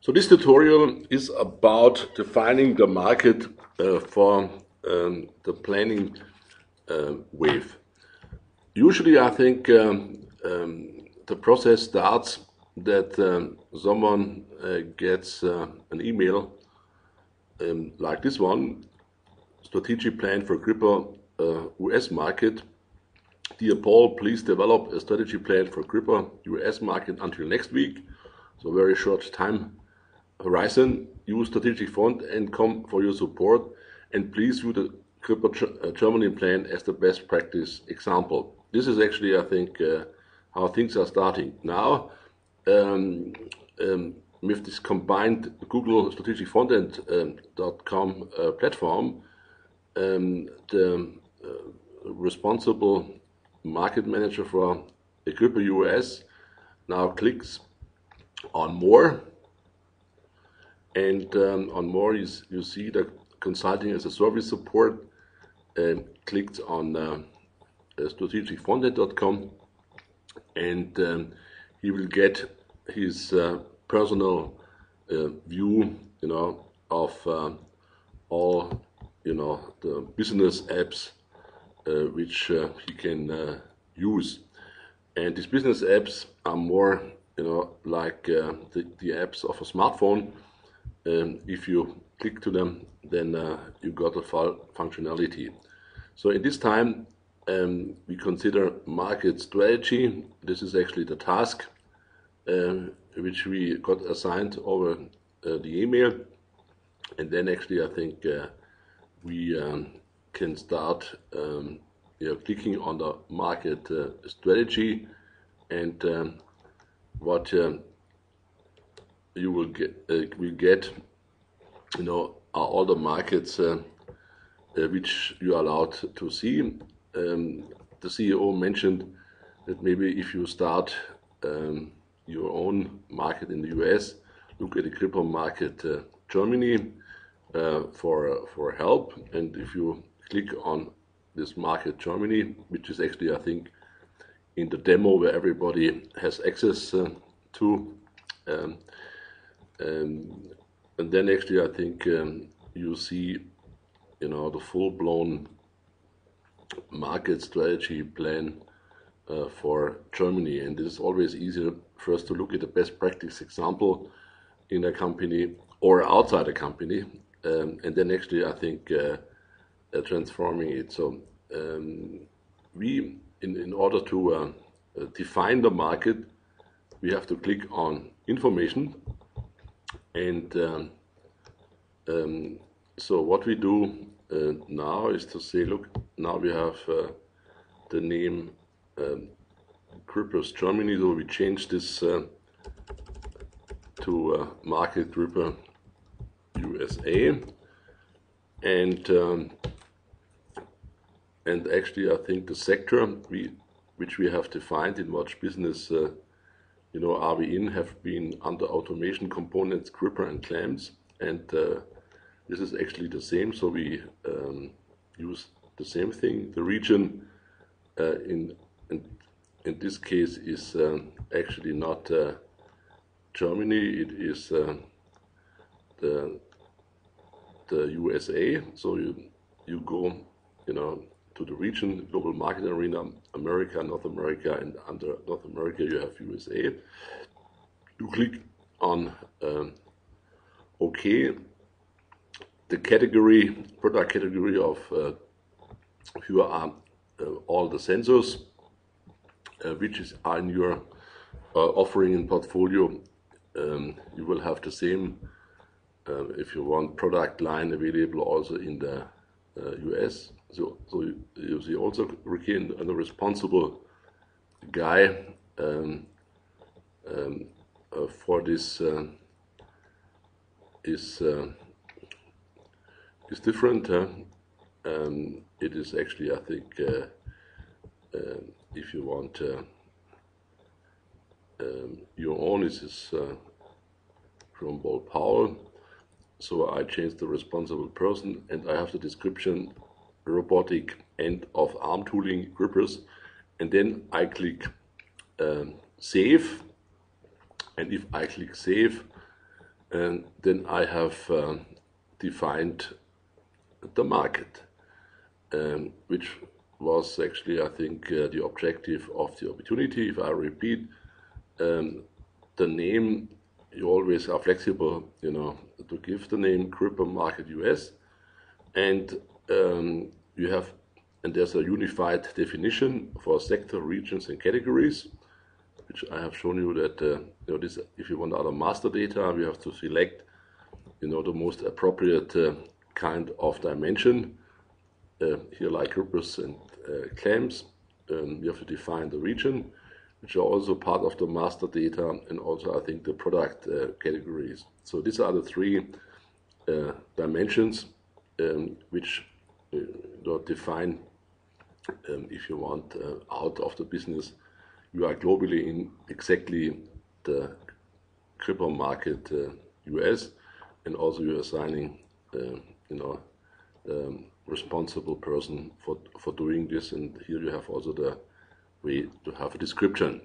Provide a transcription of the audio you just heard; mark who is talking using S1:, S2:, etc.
S1: So this tutorial is about defining the market for the planning wave. Usually I think the process starts that someone gets an email like this one: strategic plan for Gripper US market. Dear Paul, please develop a strategy plan for Gripper US market until next week. So very short time horizon. Use strategic font and come for your support, and please view the Gripper Germany plan as the best practice example. This is actually, I think, how things are starting now. With this combined Google strategic frontend.com platform, the responsible market manager for Gripper US now clicks on more, and on more you see the consulting as a service support. Clicked on strategic frontend.com, and he will get his personal view, of all the business apps which he can use. And these business apps are more like the apps of a smartphone. If you click to them, then you got a full functionality. So in this time we consider market strategy. This is actually the task which we got assigned over the email, and then actually I think we can start clicking on the market strategy, and what you will get, are all the markets which you are allowed to see. The CEO mentioned that maybe if you start your own market in the US, look at the Gripper market Germany for help. And if you click on this market Germany, which is actually, I think, in the demo where everybody has access to, and then actually I think you see the full-blown market strategy plan for Germany. And it is always easier first to look at the best practice example in a company or outside a company, and then actually I think transforming it. So we, in order to define the market, we have to click on information, and so what we do now is to say, look, now we have the name Grippers Germany, so we change this to Market Gripper USA, and actually I think the sector which we have defined in what business are we in have been under automation components, gripper and clamps, and this is actually the same, so we use the same thing. The region in this case is actually not Germany, it is the USA. So you go to the region, global market arena, America, North America, and under North America you have USA. You click on OK. The category, product category of here are all the sensors which are in your offering and portfolio. You will have the same if you want product line available also in the US. So you see also Ricky, and the responsible guy for this is different. It is actually, I think, if you want your own, this is from Paul Powell. So I changed the responsible person, and I have the description: robotic end of arm tooling grippers, and then I click save, and if I click save, And then I have defined the market, which was actually, I think, the objective of the opportunity. If I repeat, the name, you always are flexible, to give the name Crypto Market US, and there's a unified definition for sector, regions, and categories, which I have shown you that this, if you want other master data, we have to select, the most appropriate kind of dimension. Here, like ripples and clams, we have to define the region, which are also part of the master data, and also I think the product categories. So these are the three dimensions which define if you want out of the business. You are globally in exactly the crypto market US, and also you are assigning responsible person for doing this, and here you have also the way to have a description.